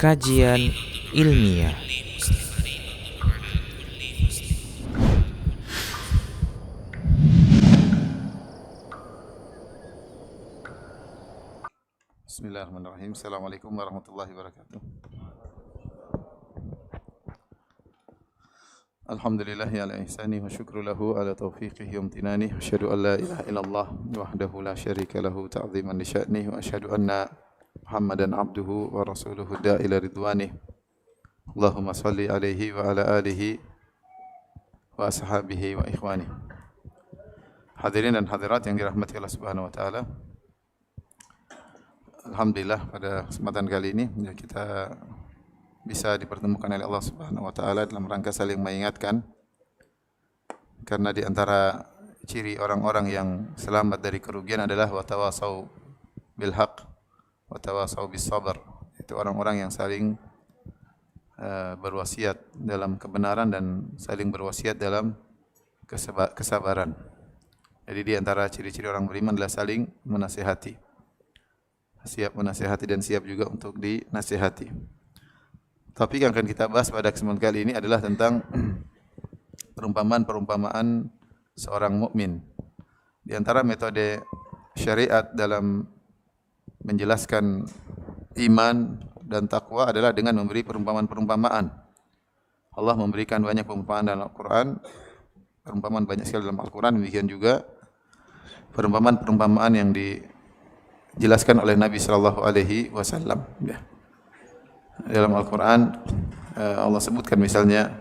Kajian ilmiah. Bismillahirrahmanirrahim. Assalamualaikum warahmatullahi wabarakatuh. Alhamdulillahi ala ihsani wa syukru lahu ala taufiqihi wa amtinani. Asyhadu an la ilaha illallah wahdahu la syarika lahu ta'ziman li sya'nih wa asyhadu anna Muhammadan abduhu wa rasuluhu da'ila ridwanih. Allahumma salli alaihi wa ala alihi wa ashabihi wa ikhwani. Hadirin dan hadirat yang dirahmati Allah Subhanahu wa taala. Alhamdulillah pada kesempatan kali ini kita bisa dipertemukan oleh Allah Subhanahu wa taala dalam rangka saling mengingatkan, karena di antara ciri orang-orang yang selamat dari kerugian adalah watawasau bil haq watawasau bis sabr. Itu orang-orang yang saling berwasiat dalam kebenaran dan saling berwasiat dalam kesabaran. Jadi di antara ciri-ciri orang beriman adalah saling menasihati. Siap menasihati dan siap juga untuk dinasihati. Topik yang akan kita bahas pada kesempatan kali ini adalah tentang perumpamaan-perumpamaan seorang mukmin. Di antara metode syariat dalam menjelaskan iman dan takwa adalah dengan memberi perumpamaan-perumpamaan. Allah memberikan banyak perumpamaan dalam Al-Quran, perumpamaan banyak sekali dalam Al-Quran, demikian juga perumpamaan-perumpamaan yang dijelaskan oleh Nabi sallallahu alaihi wasallam. Dalam Al-Quran Allah sebutkan misalnya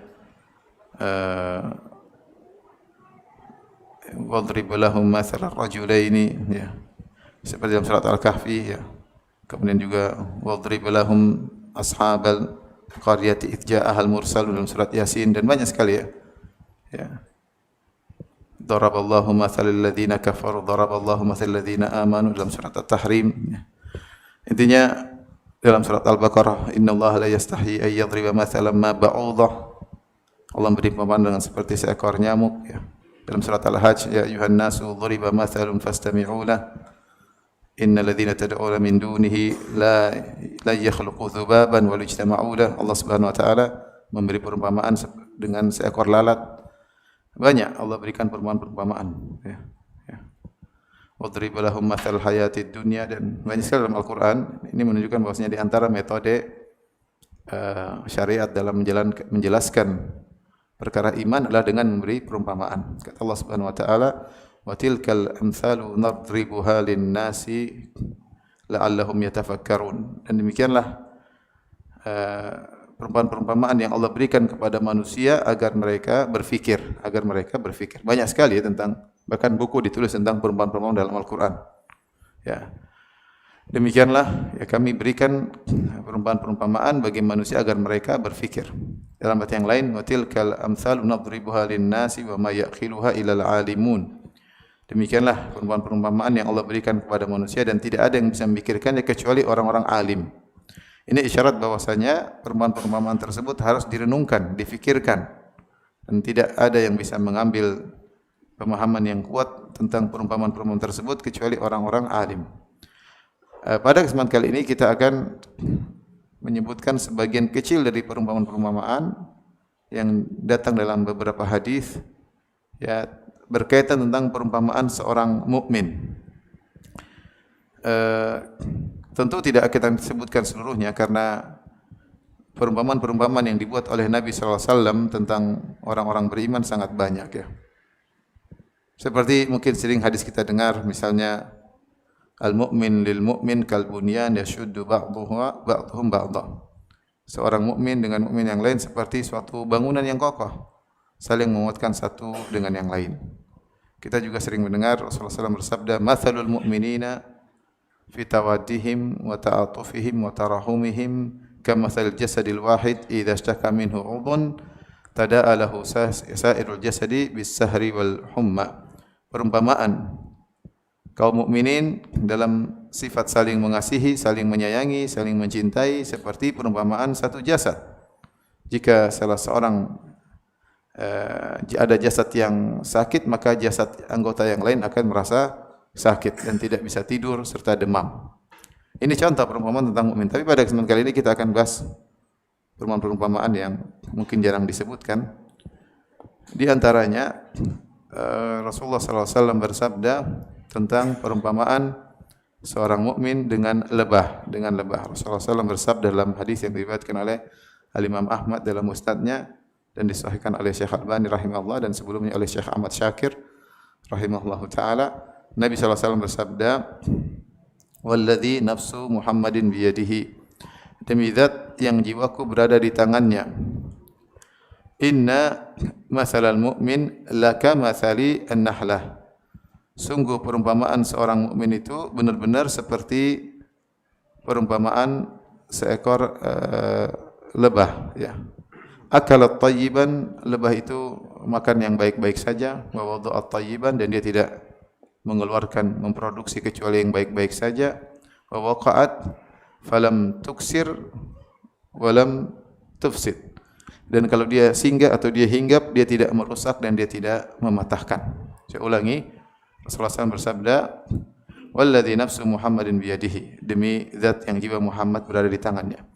wadrib lahum mathalan rajulaini, ya, seperti dalam surat Al-Kahfi, ya. Kemudian juga wadrib lahum ashabal qaryati idh ja'ahal mursalun dalam surat Yasin, dan banyak sekali, ya. Daraballahu mathalal ladzina kafaru daraballahu mathalal ladzina amanu dalam surat At-Tahrim, ya. Intinya dalam surat Al-Baqarah, innallaha la yastahi ay yadriba mathalan ma ba'udah. Allah memberi perumpamaan dengan seperti seekor nyamuk, ya. Dalam surat Al-Hajj, ya ayuhan nasu duriba mathalun fastami'u lah. Innal ladzina tad'una min dunihi la yakhluqu dzubaban wa ijtama'u lah. Allah Subhanahu wa taala memberi perumpamaan dengan seekor lalat. Banyak Allah berikan perumpamaan-perumpamaan, ya. Wadrib lahum mathal hayatid dunya, dan banyak sekali dalam Al-Quran. Ini menunjukkan bahwasanya di antara metode syariat dalam menjelaskan perkara iman adalah dengan memberi perumpamaan. Kata Allah Subhanahu wa taala, wa tilkal amsalu nadribuha lin-nasi la'allahum yatafakkarun. Dan demikianlah perumpamaan-perumpamaan yang Allah berikan kepada manusia agar mereka berfikir, Banyak sekali, ya, tentang, bahkan buku ditulis tentang perumpamaan-perumpamaan dalam Al-Quran, ya. Demikianlah, ya, kami berikan perumpamaan-perumpamaan bagi manusia agar mereka berfikir. Dalam ayat yang lain, wa tilkal amsalu nadribuha lin-nasi wa ma yaqiluha illal alimun. Demikianlah perumpamaan-perumpamaan yang Allah berikan kepada manusia dan tidak ada yang bisa memikirkannya kecuali orang-orang alim. Ini isyarat bahwasanya perumpamaan-perumpamaan tersebut harus direnungkan, difikirkan, dan tidak ada yang bisa mengambil pemahaman yang kuat tentang perumpamaan-perumpamaan tersebut kecuali orang-orang alim. Pada kesempatan kali ini kita akan menyebutkan sebagian kecil dari perumpamaan-perumpamaan yang datang dalam beberapa hadis, ya, berkaitan tentang perumpamaan seorang mukmin. Tentu tidak kita sebutkan seluruhnya karena perumpamaan-perumpamaan yang dibuat oleh Nabi sallallahu alaihi wasallam tentang orang-orang beriman sangat banyak, ya. Seperti mungkin sering hadis kita dengar, misalnya al-mu'min lil mu'min kal bunyan yashuddu ba'dhum ba'dha. Seorang mukmin dengan mukmin yang lain seperti suatu bangunan yang kokoh, saling menguatkan satu dengan yang lain. Kita juga sering mendengar Rasulullah SAW bersabda, mathalul mu'minina fi tawaddihim wa ta'atufihim wa tarahumihim kamathalil jasadil wahid idza ishtaka minhu 'udhun tada'a lahu sa'irul jasadi bis sahri wal humma. Perumpamaan kaum mukminin dalam sifat saling mengasihi, saling menyayangi, saling mencintai seperti perumpamaan satu jasad. Jika salah seorang ada jasad yang sakit, maka jasad anggota yang lain akan merasa sakit dan tidak bisa tidur serta demam. Ini contoh perumpamaan tentang mukmin. Tapi pada kesempatan kali ini kita akan bahas perumpamaan yang mungkin jarang disebutkan. Di antaranya Rasulullah SAW bersabda tentang perumpamaan seorang mukmin dengan lebah. Rasulullah SAW bersabda dalam hadis yang diriwayatkan oleh Al-Imam Ahmad dalam Musnadnya dan disahihkan oleh Syekh Al-Albani rahimahullah dan sebelumnya oleh Syekh Ahmad Syakir rahimahullahu taala. Nabi SAW bersabda, "Walladzi nafsu Muhammadin biyadihi." Demi zat yang jiwaku berada di tangannya. Inna masalal mu'min laka masali an-nahlah. Sungguh perumpamaan seorang mukmin itu benar-benar seperti perumpamaan seekor lebah, ya. Akalat tayyiban, lebah itu makan yang baik-baik saja, wa wada'at tayyiban, dan dia tidak mengeluarkan, memproduksi kecuali yang baik-baik saja, wa waqa'at falam tuksir walam tufsid. Dan kalau dia singgah atau dia hinggap, dia tidak merusak dan dia tidak mematahkan. Saya ulangi, Rasulullah SAW bersabda, "Walladzi nafsu Muhammadin biyadihi." Demi zat yang jiwa Muhammad berada di tangannya.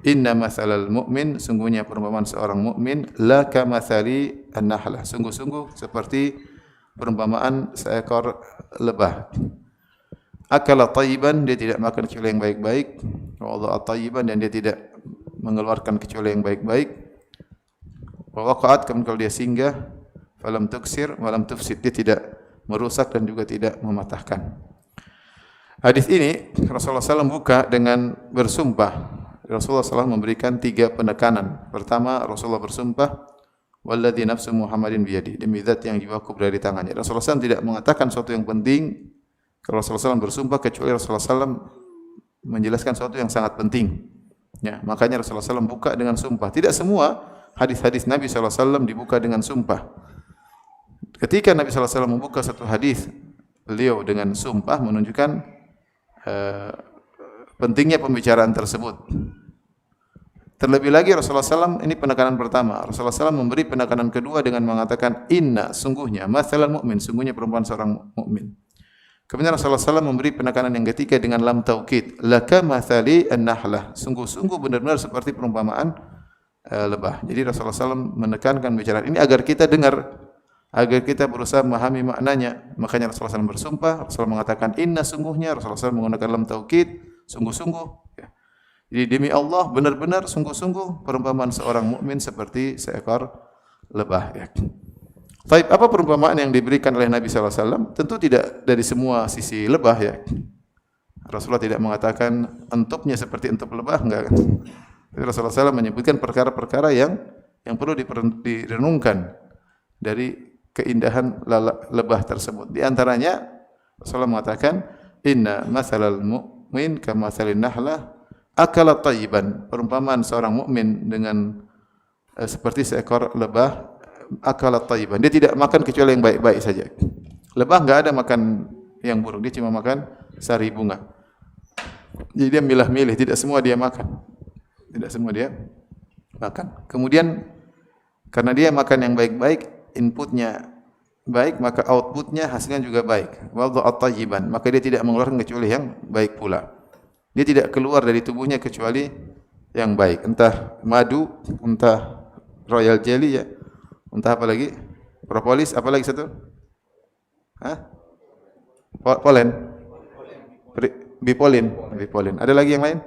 Inna mathalal mu'min, sungguhnya perumpamaan seorang mukmin, la kamathali an-nahlah. Sungguh-sungguh seperti perumpamaan seekor lebah. Akala tayyiban, dia tidak makan kecuali yang baik-baik. Wa wada'a tayyiban, dan dia tidak mengeluarkan kecuali yang baik-baik. Wa waqa'at, kalau dia singgah, falam tuksir walam tufsid, dia tidak merusak dan juga tidak mematahkan. Hadis ini Rasulullah SAW buka dengan bersumpah. Rasulullah SAW memberikan 3 penekanan. Pertama, Rasulullah bersumpah, "Walladzi nafsu Muhammadin biyadi." Demi zat yang jiwaku berada di tangannya. Rasulullah SAW tidak mengatakan sesuatu yang penting kalau Rasulullah SAW bersumpah, kecuali Rasulullah SAW menjelaskan sesuatu yang sangat penting. Ya, makanya Rasulullah SAW buka dengan sumpah. Tidak semua hadis-hadis Nabi SAW dibuka dengan sumpah. Ketika Nabi SAW membuka satu hadis, beliau dengan sumpah menunjukkan pentingnya pembicaraan tersebut. Terlebih lagi Rasulullah SAW, ini penekanan pertama. Rasulullah SAW memberi penekanan kedua dengan mengatakan, "Inna, sungguhnya, mathalal mu'min, sungguhnya perumpamaan seorang mukmin." Kemudian Rasulullah SAW memberi penekanan yang ketiga dengan lam taukid, "Laka mathali an-nahlah." Sungguh-sungguh benar-benar seperti perumpamaan lebah. Jadi Rasulullah SAW menekankan bicaraan ini agar kita dengar, agar kita berusaha memahami maknanya. Makanya Rasulullah SAW bersumpah, Rasulullah mengatakan inna, sungguhnya. Rasulullah SAW menggunakan lam taukid, sungguh-sungguh. Ya. Jadi demi Allah, benar-benar sungguh-sungguh perumpamaan seorang mukmin seperti seekor lebah. Ya. Taib, apa perumpamaan yang diberikan oleh Nabi SAW? Tentu tidak dari semua sisi lebah. Ya. Rasulullah tidak mengatakan entupnya seperti entup lebah, enggak. Rasulullah SAW menyebutkan perkara-perkara yang perlu direnungkan dari keindahan lebah tersebut. Di antaranya Rasulullah mengatakan, "Inna mathalal mu'min kamathalin nahlah akalat tayyiban." Perumpamaan seorang mukmin dengan seperti seekor lebah, akalat tayyiban. Dia tidak makan kecuali yang baik-baik saja. Lebah enggak ada makan yang buruk, dia cuma makan sari bunga. Jadi dia milah-milih, tidak semua dia makan. Tidak semua dia makan. Kemudian karena dia makan yang baik-baik, inputnya baik, maka outputnya hasilnya juga baik. Wada'at tayyiban, maka dia tidak mengeluarkan kecuali yang baik pula. Dia tidak keluar dari tubuhnya kecuali yang baik. Entah madu, entah royal jelly, ya, entah apa lagi, propolis, apa lagi satu? Polen, bipolin. Ada lagi yang lain?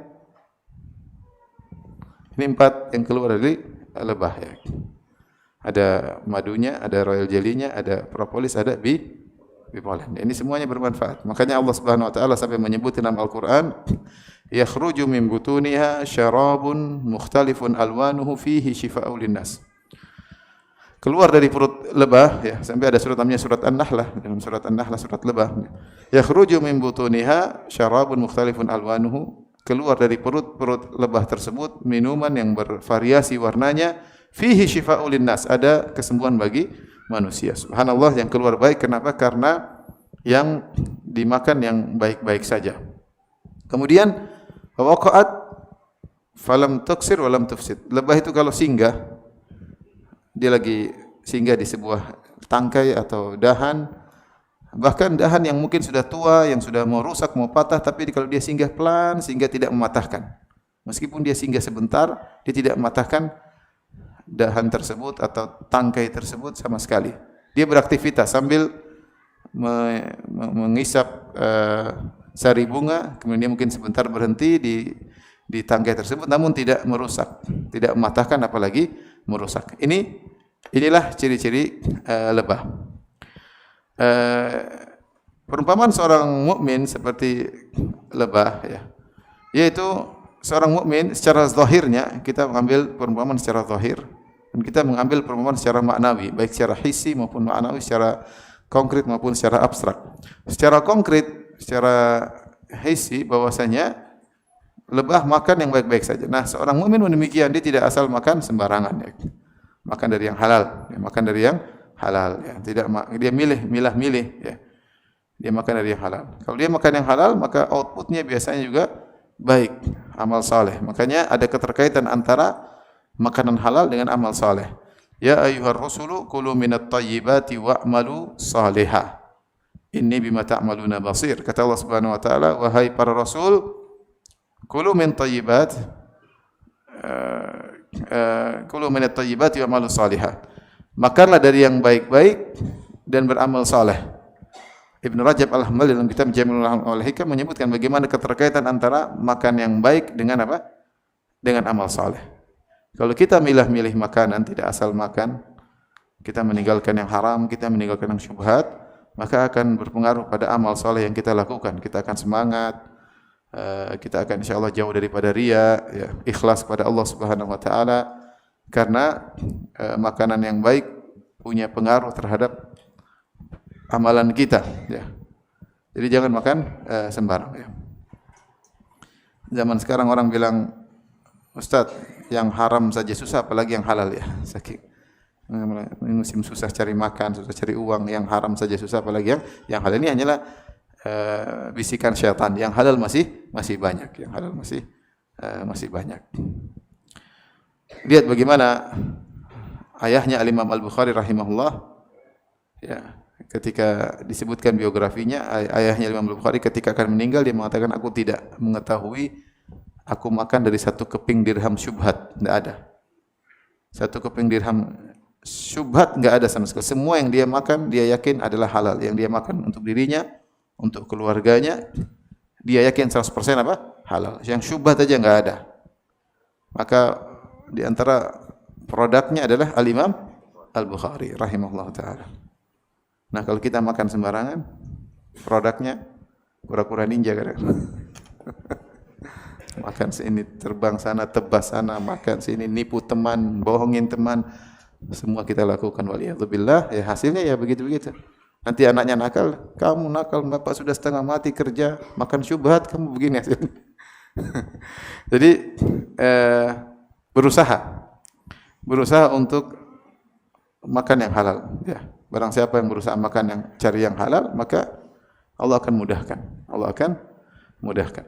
Ini 4 yang keluar dari lebah. Ya. Ada madunya, ada royal jelly-nya, ada propolis, ada bipolin. Ini semuanya bermanfaat. Makanya Allah Subhanahu wa taala sampai menyebut dalam Al-Qur'an, "Yakhruju min butuniha syarabun mukhtalifun alwanuhu fihi shifaa'un linnas." Keluar dari perut lebah, ya, sampai ada surat namanya surat An-Nahlah, dalam surat An-Nahlah surat lebah. Yakhruju min butuniha syarabun mukhtalifun alwanuhu, keluar dari perut lebah tersebut minuman yang bervariasi warnanya, fihi shifaa'un linnas, ada kesembuhan bagi manusia. Subhanallah, yang keluar baik. Kenapa? Karena yang dimakan yang baik-baik saja. Kemudian waqa'at falam tuksir walam tufsid. Lebah itu kalau singgah, dia lagi singgah di sebuah tangkai atau dahan, Bahkan dahan yang mungkin sudah tua, yang sudah mau rusak, mau patah, tapi kalau dia singgah pelan sehingga tidak mematahkan. Meskipun dia singgah sebentar, dia tidak mematahkan dahan tersebut atau tangkai tersebut sama sekali. Dia beraktivitas sambil mengisap sari bunga, kemudian dia mungkin sebentar berhenti di tangkai tersebut, namun tidak merusak, tidak mematahkan apalagi merusak. Inilah ciri-ciri lebah. Perumpamaan seorang mukmin seperti lebah, ya, yaitu seorang mukmin secara zahirnya kita mengambil perumpamaan secara zahir dan kita mengambil perumpamaan secara maknawi, baik secara hissi maupun maknawi, secara konkret maupun secara abstrak. Secara konkret, secara hissi, bahwasanya lebah makan yang baik-baik saja. Nah, seorang mukmin demikian, dia tidak asal makan sembarangan, ya. Makan dari yang halal, ya. Makan dari yang halal, ya. Tidak dia milih, ya. Dia makan dari yang halal. Kalau dia makan yang halal, maka outputnya biasanya juga baik, amal saleh. Makanya ada keterkaitan antara makanan halal dengan amal saleh. Ya ayyuhar rusulu kulu minat tayyibati wa'malu salihah. Inni bima ta'maluna basir. Kata Allah Subhanahu wa taala, wahai para rasul, kulu min tayyibat kulu minat tayyibati wa'malu salihah. Makanlah dari yang baik-baik dan beramal saleh. Ibn Rajab Al-Hambali dalam kitab Jami'ul Al-Hikam menyebutkan bagaimana keterkaitan antara makan yang baik dengan apa? Dengan amal saleh. Kalau kita milih-milih makanan, tidak asal makan, kita meninggalkan yang haram, kita meninggalkan yang syubhat, maka akan berpengaruh pada amal saleh yang kita lakukan. Kita akan semangat, kita akan insyaallah jauh daripada riya, ya, ikhlas kepada Allah Subhanahu wa taala, karena makanan yang baik punya pengaruh terhadap amalan kita, ya. Jadi jangan makan sembarang, ya. Zaman sekarang orang bilang, Ustaz, yang haram saja susah, apalagi yang halal, ya. Saking ini musim susah cari makan, susah cari uang, yang haram saja susah, apalagi yang halal. Ini hanyalah bisikan syaitan. Yang halal masih banyak, yang halal masih banyak. Lihat bagaimana ayahnya Al-Imam Al-Bukhari rahimahullah, ya, ketika disebutkan biografinya, ayahnya Imam Al-Bukhari ketika akan meninggal, dia mengatakan, aku tidak mengetahui aku makan dari satu keping dirham syubhat, tidak ada. Satu keping dirham syubhat tidak ada sama sekali. Semua yang dia makan, dia yakin adalah halal. Yang dia makan untuk dirinya, untuk keluarganya, dia yakin 100% apa? Halal. Yang syubhat aja tidak ada. Maka di antara produknya adalah Al-Imam Al-Bukhari rahimahullah ta'ala. Nah, kalau kita makan sembarangan, produknya kura-kura ninja kadang-kadang. Makan sini, terbang sana, tebas sana, makan sini, nipu teman, bohongin teman, semua kita lakukan, waliyadzubillah. Ya, hasilnya ya begitu-begitu. Nanti anaknya nakal, kamu nakal, bapak sudah setengah mati kerja, makan syubhat, kamu begini hasilnya. Jadi berusaha untuk makan yang halal, ya. Barang siapa yang berusaha cari yang halal, maka Allah akan mudahkan. Allah akan mudahkan.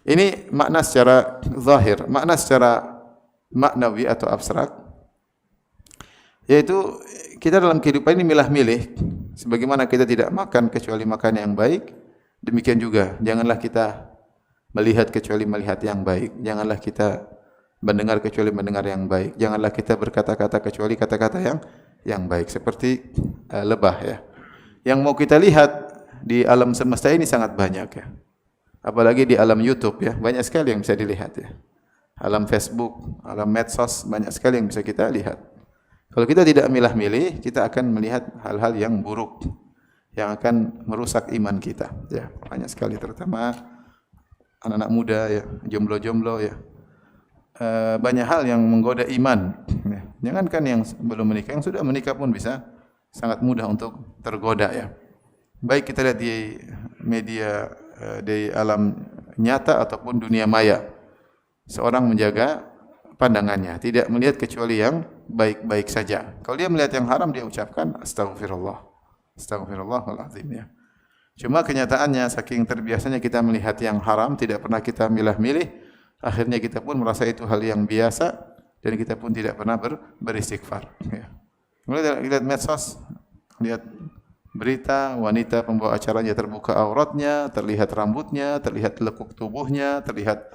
Ini makna secara zahir, makna secara maknawi atau abstrak, yaitu kita dalam kehidupan ini milah-milih. Sebagaimana kita tidak makan kecuali makan yang baik, demikian juga janganlah kita melihat kecuali melihat yang baik. Janganlah kita mendengar kecuali mendengar yang baik. Janganlah kita berkata-kata kecuali kata-kata yang baik, seperti lebah, ya. Yang mau kita lihat di alam semesta ini sangat banyak, ya. Apalagi di alam YouTube, ya, banyak sekali yang bisa dilihat, ya. Alam Facebook, alam medsos, banyak sekali yang bisa kita lihat. Kalau kita tidak milah-milih, kita akan melihat hal-hal yang buruk, yang akan merusak iman kita, ya. Banyak sekali, terutama anak-anak muda, ya, jomblo-jomblo, ya. Banyak hal yang menggoda iman, ya. Jangankan yang belum menikah, yang sudah menikah pun bisa sangat mudah untuk tergoda, ya. Baik kita lihat di media, di alam nyata ataupun dunia maya. Seorang menjaga pandangannya, tidak melihat kecuali yang baik-baik saja. Kalau dia melihat yang haram, dia ucapkan astagfirullah, astagfirullahal azim, ya. Cuma kenyataannya saking terbiasanya kita melihat yang haram, tidak pernah kita milah-milih, akhirnya kita pun merasa itu hal yang biasa dan kita pun tidak pernah beristighfar, ya. Mulai lihat medsos, lihat berita wanita pembawa acaranya terbuka auratnya, terlihat rambutnya, terlihat lekuk tubuhnya, terlihat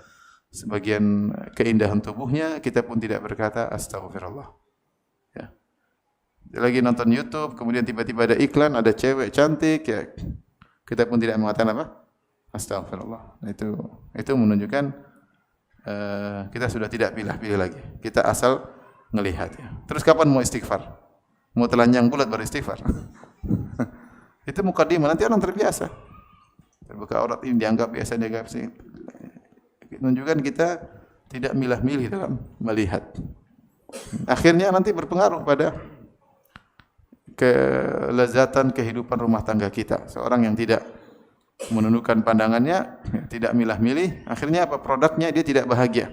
sebagian keindahan tubuhnya, kita pun tidak berkata astagfirullah. Ya. Lagi nonton YouTube, kemudian tiba-tiba ada iklan, ada cewek cantik, ya, kita pun tidak mengatakan apa? Astagfirullah. Itu menunjukkan kita sudah tidak pilih-pilih lagi. Kita asal ngelihat. Ya. Terus kapan mau istighfar? Mau telanjang bulat baru istighfar. Itu mukadimah, nanti orang terbiasa. Terbuka aurat ini dianggap biasa, dianggap sih. Menunjukkan kita tidak milah-milih dalam melihat. Akhirnya nanti berpengaruh pada kelezatan kehidupan rumah tangga kita. Seorang yang tidak menundukkan pandangannya, tidak milah-milih, akhirnya apa? Produknya dia tidak bahagia.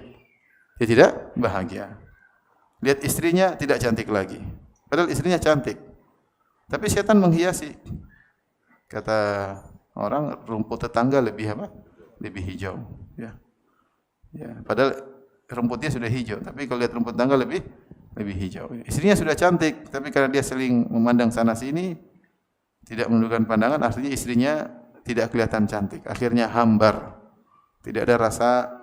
Dia tidak bahagia. Lihat istrinya tidak cantik lagi. Padahal istrinya cantik. Tapi setan menghiasi. Kata orang, rumput tetangga lebih apa? Lebih hijau. Ya. Padahal rumputnya sudah hijau. Tapi kalau lihat rumput tetangga lebih hijau. Istrinya sudah cantik. Tapi karena dia seling memandang sana sini, tidak menundukkan pandangan, artinya istrinya tidak kelihatan cantik. Akhirnya hambar. Tidak ada rasa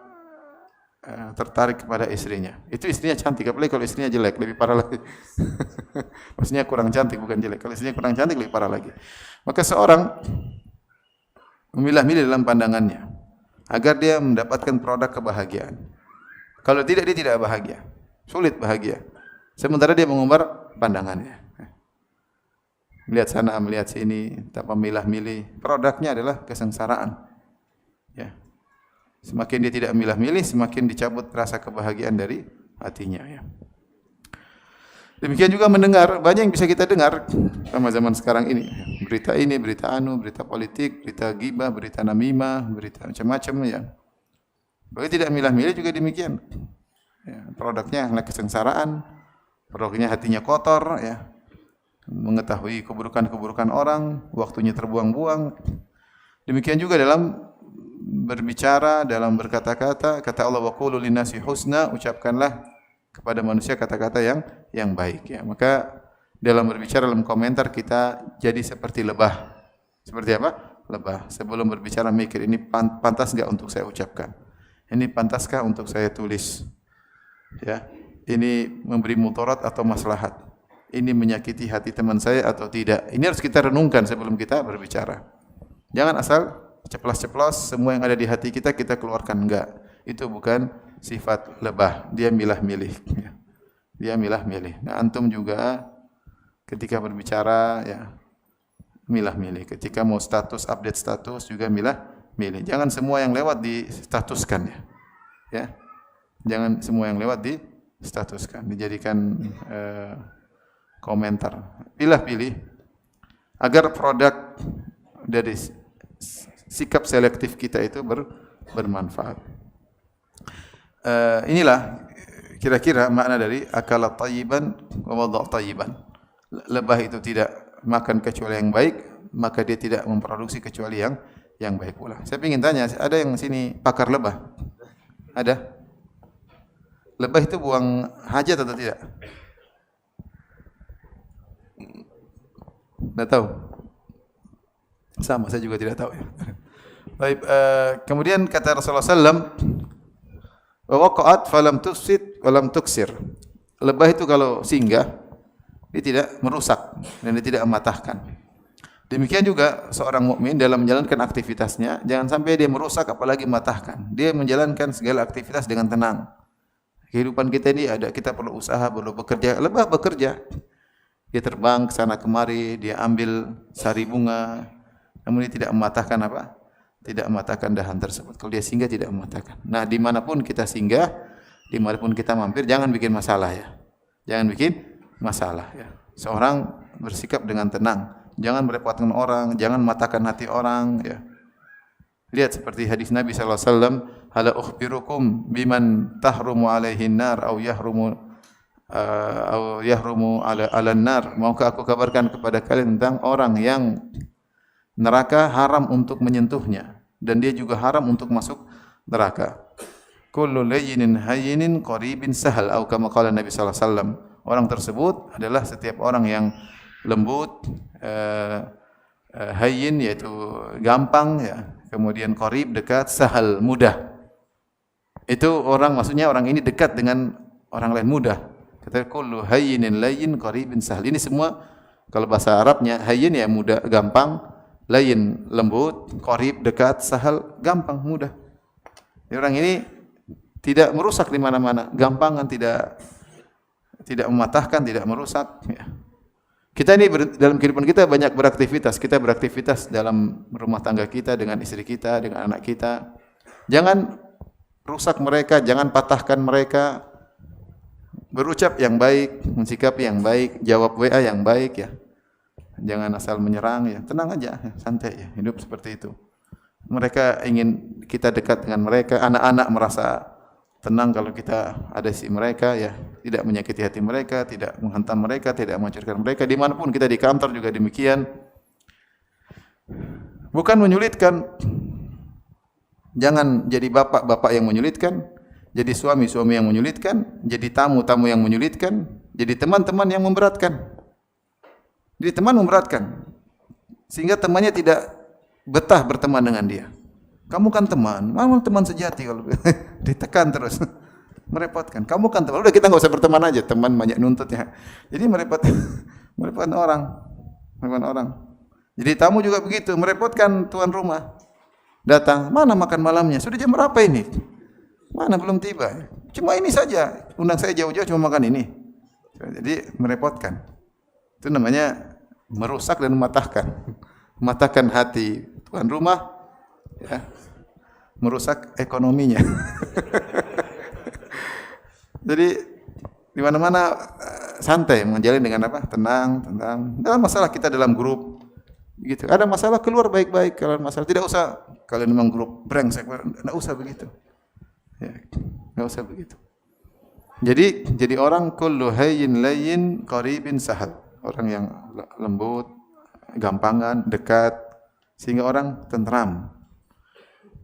tertarik kepada istrinya. Itu istrinya cantik, apalagi kalau istrinya jelek, lebih parah lagi. Maksudnya kurang cantik, bukan jelek. Kalau istrinya kurang cantik, lebih parah lagi. Maka seorang memilah-milih dalam pandangannya agar dia mendapatkan produk kebahagiaan. Kalau tidak, dia tidak bahagia. Sulit bahagia. Sementara dia mengumbar pandangannya. Melihat sana, melihat sini, tanpa milah-milih. Produknya adalah kesengsaraan. Ya. Semakin dia tidak milah-milih, semakin dicabut rasa kebahagiaan dari hatinya. Ya. Demikian juga mendengar, banyak yang bisa kita dengar sama zaman sekarang ini. Berita ini, berita anu, berita politik, berita ghibah, berita namimah, berita macam-macam. Ya. Bagi tidak milah-milih juga demikian. Ya, produknya adalah kesengsaraan, produknya hatinya kotor, ya. Mengetahui keburukan-keburukan orang, waktunya terbuang-buang. Demikian juga dalam berbicara, dalam berkata-kata, kata Allah wa qulu linnasi husna, ucapkanlah kepada manusia kata-kata yang baik, ya. Maka dalam berbicara, dalam komentar kita jadi seperti lebah. Seperti apa? Lebah. Sebelum berbicara mikir, ini pantas enggak untuk saya ucapkan? Ini pantaskah untuk saya tulis? Ya. Ini memberi mudarat atau maslahat? Ini menyakiti hati teman saya atau tidak? Ini harus kita renungkan sebelum kita berbicara. Jangan asal ceplas-ceplos semua yang ada di hati kita keluarkan, enggak. Itu bukan sifat lebah. Dia milah-milih. Dia milah-milih. Nah, antum juga ketika berbicara, ya, milah-milih. Ketika mau status, update status juga milah-milih. Jangan semua yang lewat distatuskan, ya. Ya. Jangan semua yang lewat distatuskan, dijadikan komentar. Pilih-pilih agar produk dari sikap selektif kita itu bermanfaat. Inilah kira-kira makna dari akala tayyiban wa wadha tayyiban. Lebah itu tidak makan kecuali yang baik, maka dia tidak memproduksi kecuali yang baik pula. Saya ingin tanya, ada yang sini pakar lebah? Ada? Lebah itu buang hajat atau tidak? Tidak tahu. Sama, saya juga tidak tahu. Ya. Baik, kemudian kata Rasulullah SAW, waqa'at falam tufsid walam tuksir. Lebah itu kalau singgah, dia tidak merusak dan dia tidak mematahkan. Demikian juga seorang mukmin dalam menjalankan aktivitasnya, jangan sampai dia merusak apalagi mematahkan. Dia menjalankan segala aktivitas dengan tenang. Kehidupan kita ini ada, kita perlu usaha, perlu bekerja. Lebah bekerja. Dia terbang ke sana kemari, dia ambil sari bunga, namun dia tidak mematahkan apa? Tidak mematahkan dahan tersebut. Kalau dia singgah tidak mematahkan. Nah, dimanapun kita singgah, dimanapun kita mampir, jangan bikin masalah, ya. Jangan bikin masalah, ya. Seorang bersikap dengan tenang, jangan merepotkan orang, jangan mematahkan hati orang, ya. Lihat seperti hadis Nabi sallallahu alaihi wasallam, "Hala ukhbirukum biman tahrumu alaihi nar au yahrumu ala nar." Maukah aku kabarkan kepada kalian tentang orang yang neraka haram untuk menyentuhnya dan dia juga haram untuk masuk neraka. Kullu layyinin hayyinin qaribin sahal atau kama qala Nabi sallallahu alaihi wasallam. Orang tersebut adalah setiap orang yang lembut, hayyin yaitu gampang ya, kemudian qarib dekat, sahal mudah. Itu orang, maksudnya orang ini dekat dengan orang lain mudah. Kata kullu hayyinin layyin qaribin sahal. Ini semua kalau bahasa Arabnya hayyin ya mudah, gampang, layyin lembut, qarib dekat, sahal gampang, mudah. Jadi orang ini tidak merusak di mana-mana, gampangan, tidak mematahkan, tidak merusak ya. Kita ini dalam kehidupan kita banyak beraktivitas. Kita beraktivitas dalam rumah tangga kita, dengan istri kita, dengan anak kita. Jangan rusak mereka, jangan patahkan mereka. Berucap yang baik, mensikapi yang baik, jawab WA yang baik ya. Jangan asal menyerang ya. Tenang aja, santai ya. Hidup seperti itu. Mereka ingin kita dekat dengan mereka, anak-anak merasa tenang kalau kita ada di mereka ya, tidak menyakiti hati mereka, tidak menghantam mereka, tidak menghancurkan mereka. Dimanapun kita, di kantor juga demikian. Bukan menyulitkan. Jangan jadi bapak-bapak yang menyulitkan, jadi suami-suami yang menyulitkan, jadi tamu-tamu yang menyulitkan, jadi teman-teman yang memberatkan. Jadi teman memberatkan, sehingga temannya tidak betah berteman dengan dia. Kamu kan teman, memang teman sejati kalau ditekan terus, merepotkan. Kamu kan teman, udah kita nggak usah berteman aja, teman banyak nuntut ya. Jadi merepotkan orang. Jadi tamu juga begitu, merepotkan tuan rumah. Datang, mana makan malamnya? Sudah jam berapa ini? Mana belum tiba? Cuma ini saja, undang saya jauh-jauh cuma makan ini. Jadi merepotkan. Itu namanya merusak dan mematahkan hati tuan rumah, ya, merusak ekonominya. Jadi di mana-mana santai menjalin dengan apa? Tenang. Dalam masalah kita dalam grup, gitu. Ada masalah keluar baik-baik. Kalau masalah tidak usah. Kalian memang grup brengsek, tidak usah begitu. Ya, tidak usah begitu. Jadi orang kullu hayyin layyin qaribin sahal. Orang yang lembut, gampangan, dekat, sehingga orang tenteram.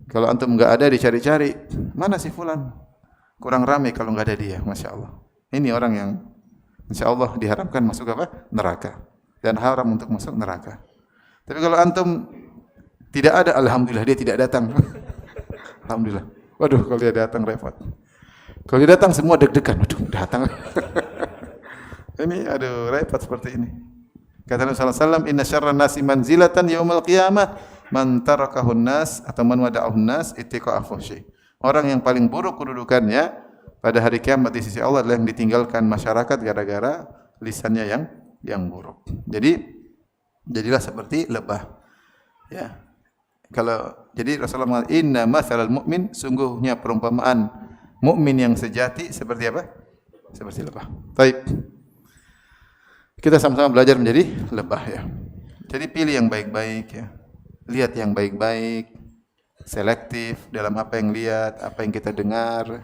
Kalau antum enggak ada, dicari-cari, mana si fulan? Kurang ramai kalau enggak ada dia, Masya Allah. Ini orang yang Insya Allah diharapkan masuk apa? Neraka. Dan haram untuk masuk neraka. Tapi kalau antum tidak ada, alhamdulillah dia tidak datang. Alhamdulillah. Waduh, kalau dia datang repot. Kalau dia datang semua deg-degan. Waduh, datang. Ini aduh repot seperti ini. Kata Nabi sallallahu alaihi wasallam, "Inna syarran nasi manzilatan yaumil qiyamah man tarakahun nas atau man wada'ahun nas ittiqa'a fuhsyi." Orang yang paling buruk kedudukannya pada hari kiamat di sisi Allah adalah yang ditinggalkan masyarakat gara-gara lisannya yang buruk. Jadi jadilah seperti lebah. Ya. Jadi Rasulullah mengatakan, "Inna matsalal mu'min," sungguhnya perumpamaan mukmin yang sejati seperti apa? Seperti lebah. Baik. Kita sama-sama belajar menjadi lebah ya. Jadi pilih yang baik-baik ya. Lihat yang baik-baik, selektif dalam apa yang lihat, apa yang kita dengar.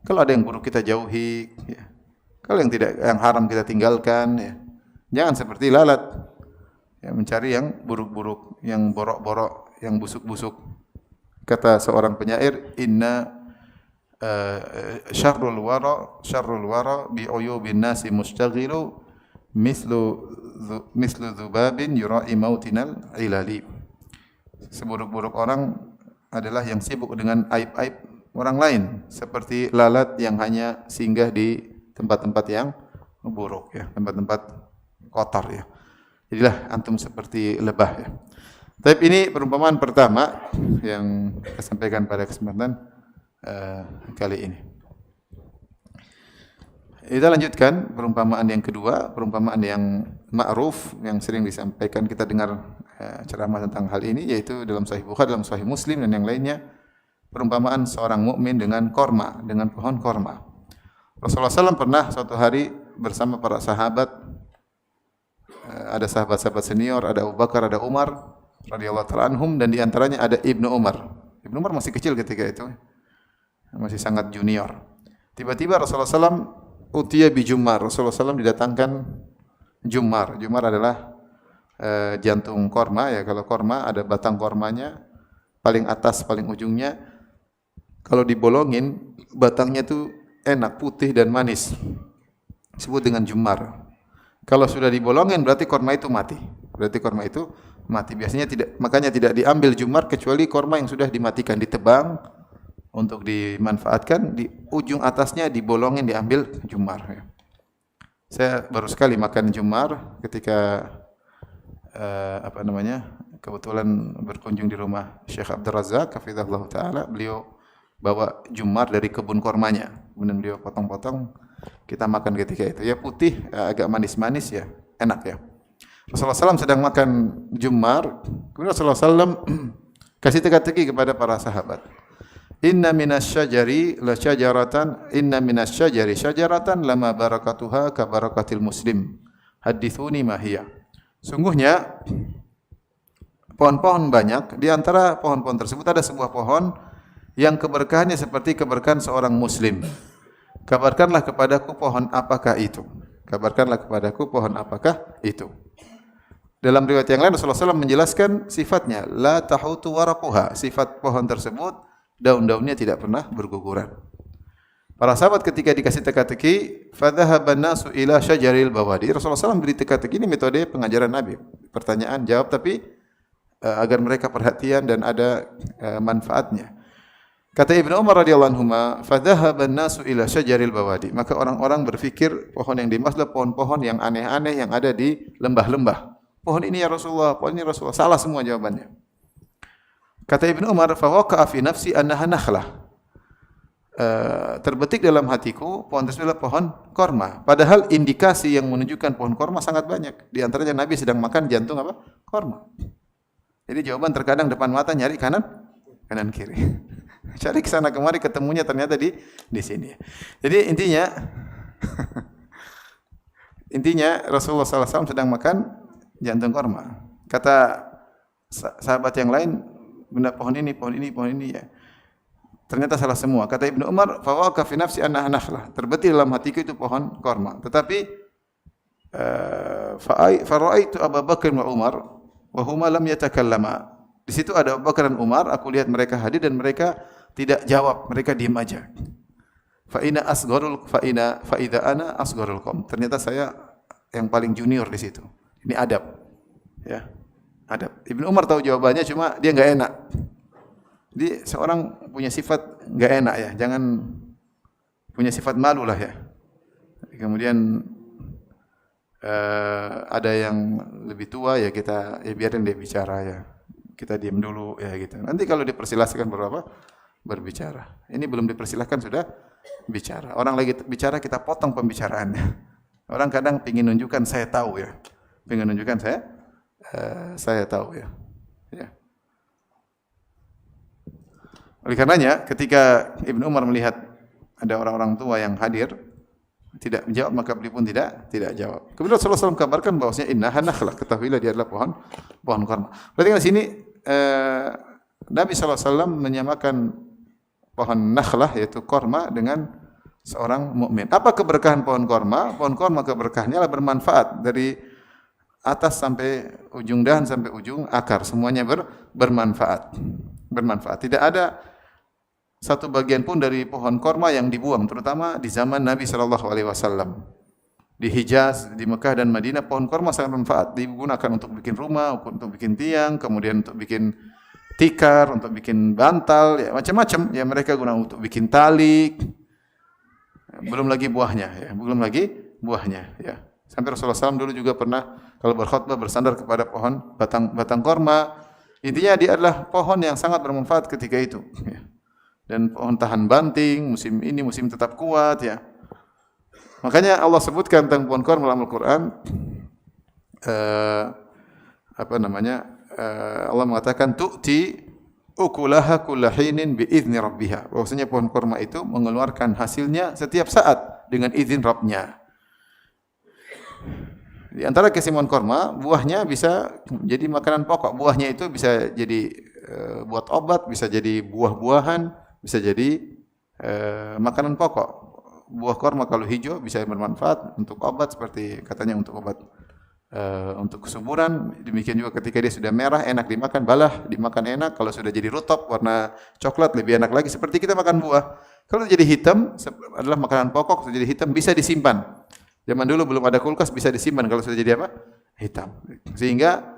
Kalau ada yang buruk kita jauhi ya. Kalau yang haram kita tinggalkan ya. Jangan seperti lalat. Ya, mencari yang buruk-buruk, yang borok-borok, yang busuk-busuk. Kata seorang penyair, "Inna syarrul wara bi uyubin nasi mustaghilu mislu dzubabin yura'i mautinal ilali." Seburuk-buruk orang adalah yang sibuk dengan aib-aib orang lain, seperti lalat yang hanya singgah di tempat-tempat yang buruk ya, tempat-tempat kotor ya. Jadilah antum seperti lebah ya. Tapi ini perumpamaan pertama yang saya sampaikan pada kesempatan kali ini. Kita lanjutkan perumpamaan yang kedua, perumpamaan yang ma'ruf yang sering disampaikan, kita dengar ceramah tentang hal ini, yaitu dalam Sahih Bukhari, dalam Sahih Muslim dan yang lainnya, perumpamaan seorang mukmin dengan korma, dengan pohon korma. Rasulullah SAW pernah suatu hari bersama para sahabat, ada sahabat-sahabat senior, ada Abu Bakar, ada Umar radhiyallahu ta'ala anhum, dan di antaranya ada Ibnu Umar. Ibnu Umar masih kecil ketika itu, masih sangat junior. Tiba-tiba Rasulullah SAW utiya bi jummar. Rasulullah SAW didatangkan jummar. Jummar adalah jantung korma ya. Kalau korma ada batang kormanya, paling atas, paling ujungnya. Kalau dibolongin, batangnya itu enak, putih dan manis. Disebut dengan jummar. Kalau sudah dibolongin berarti korma itu mati. Berarti korma itu mati. Biasanya makanya tidak diambil jumar kecuali korma yang sudah dimatikan, ditebang untuk dimanfaatkan, di ujung atasnya dibolongin, diambil jumar. Ya. Saya baru sekali makan jumar ketika kebetulan berkunjung di rumah Syekh Abdul Razak hafizahullah taala. Beliau bawa jumar dari kebun kormanya, kemudian beliau potong-potong, kita makan ketika itu. Ya putih, agak manis-manis ya, enak ya. Rasulullah SAW sedang makan jumar, kemudian Rasulullah SAW kasih teka-teki kepada para sahabat. Inna minasyajari la syajaratan, inna minasyajari syajaratan lama barakatuha ka barakatil muslim. Hadithuni ma hiya. Sungguhnya pohon-pohon banyak, di antara pohon-pohon tersebut ada sebuah pohon yang keberkahannya seperti keberkahan seorang muslim. Kabarkanlah kepadaku pohon apakah itu? Kabarkanlah kepadaku pohon apakah itu? Dalam riwayat yang lain Rasulullah SAW menjelaskan sifatnya, la tahutu waraquha. Sifat pohon tersebut, daun-daunnya tidak pernah berguguran. Para sahabat ketika dikasih teka-teki, fadhahaban nasu ila syajaril bawadi. Rasulullah SAW beri teka-teki, ini metode pengajaran Nabi. Pertanyaan, jawab, tapi agar mereka perhatian dan ada manfaatnya. Kata Ibnu Umar radhiyallahu anhu, fadhahaban nasu ila syajaril bawadi. Maka orang-orang berfikir pohon yang dimaksud adalah pohon-pohon yang aneh-aneh yang ada di lembah-lembah. Pohon ini ya Rasulullah, pohon ini Rasulullah. Salah semua jawabannya. Kata Ibnu Umar, fawaqa'a fi nafsi annaha nakhlah. Terbetik dalam hatiku pohon tersebut adalah pohon korma. Padahal indikasi yang menunjukkan pohon korma sangat banyak. Di antaranya Nabi sedang makan jantung apa? Korma. Jadi jawaban terkadang depan mata, nyari kanan kiri. Cari ke sana kemari, ketemunya ternyata di sini. Jadi intinya Rasulullah SAW sedang makan jantung korma. Kata sahabat yang lain, benda pohon ini ya. Ternyata salah semua. Kata Ibnu Umar, fawaqa fi nafsi annaha nakhlah. Terbetik dalam hatiku itu pohon korma. Tetapi faraitu Abu Bakar wa Umar wa huma lam yatakallama. Di situ ada Abu Bakar dan Umar, aku lihat mereka hadir dan mereka tidak jawab, mereka diam aja. Fa idza ana asgharul qaum. Ternyata saya yang paling junior di situ. Ini adab. Ya. Adab. Ibnu Umar tahu jawabannya, cuma dia enggak enak. Jadi seorang punya sifat enggak enak ya, jangan punya sifat malu lah ya. Kemudian ada yang lebih tua ya kita biarin dia bicara ya. Kita diam dulu ya gitu. Nanti kalau dipersilahkan berbicara. Ini belum dipersilahkan sudah bicara. Orang lagi bicara kita potong pembicaraannya. Orang kadang ingin nunjukkan saya tahu ya. Ingin nunjukkan saya tahu ya. Ya. Oleh karenanya ketika Ibnu Umar melihat ada orang-orang tua yang hadir tidak menjawab, maka beliau pun tidak jawab. Kemudian Rasulullah SAW kabarkan bahwasanya innaha nakhlah, ketahuilah dia adalah pohon korma. Berarti di sini Nabi SAW menyamakan pohon nakhlah yaitu korma dengan seorang mukmin. Apa keberkahan pohon korma? Pohon korma keberkahannya adalah bermanfaat dari atas sampai ujung dahan sampai ujung akar, semuanya bermanfaat. Tidak ada satu bagian pun dari pohon korma yang dibuang, terutama di zaman Nabi SAW. Di Hijaz, di Mekah dan Madinah, pohon korma sangat bermanfaat. Digunakan untuk bikin rumah, untuk bikin tiang, kemudian untuk bikin tikar, untuk bikin bantal, ya macam-macam. Ya mereka gunakan untuk bikin tali. Belum lagi buahnya. Ya. Sampai Rasulullah SAW dulu juga pernah kalau berkhutbah bersandar kepada pohon batang korma. Intinya dia adalah pohon yang sangat bermanfaat ketika itu. Ya. Dan pohon tahan banting, musim ini musim tetap kuat ya. Makanya Allah sebutkan tentang pohon korma dalam Al-Quran. Allah mengatakan tu'ti ukulaha kullahinin biizni rabbiha. Bahwasanya pohon korma itu mengeluarkan hasilnya setiap saat dengan izin Rabbnya. Di antara kesimpulan korma, buahnya bisa jadi makanan pokok. Buahnya itu bisa jadi buat obat, bisa jadi buah-buahan, bisa jadi makanan pokok. Buah korma kalau hijau bisa bermanfaat untuk obat seperti katanya untuk obat untuk kesuburan. Demikian juga ketika dia sudah merah enak dimakan, balah dimakan enak. Kalau sudah jadi rutop warna coklat lebih enak lagi. Seperti kita makan buah. Kalau jadi hitam adalah makanan pokok, sudah jadi hitam bisa disimpan. Zaman dulu belum ada kulkas, bisa disimpan kalau sudah jadi apa? Hitam. Sehingga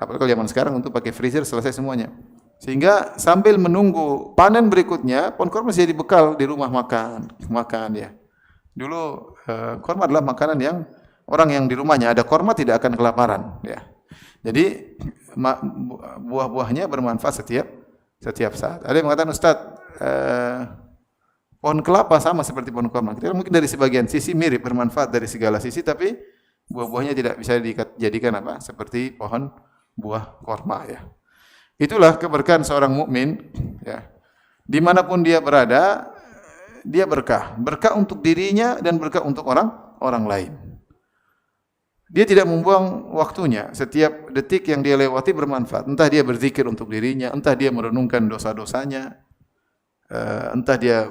Apalagi kalau zaman sekarang untuk pakai freezer selesai semuanya. Sehingga sambil menunggu panen berikutnya, pohon kurma masih jadi bekal di rumah makan ya. Dulu kurma adalah makanan yang orang yang di rumahnya ada kurma tidak akan kelaparan ya. Jadi buah-buahnya bermanfaat setiap saat. Ada yang mengatakan, Ustaz, pohon kelapa sama seperti pohon kurma. Kita mungkin dari sebagian sisi mirip, bermanfaat dari segala sisi, tapi buah-buahnya tidak bisa dijadikan apa? Seperti pohon buah kurma ya. Itulah keberkahan seorang mukmin ya. Dimanapun dia berada, dia berkah. Berkah untuk dirinya dan berkah untuk orang lain. Dia tidak membuang waktunya. Setiap detik yang dia lewati bermanfaat. Entah dia berzikir untuk dirinya, entah dia merenungkan dosa-dosanya, entah dia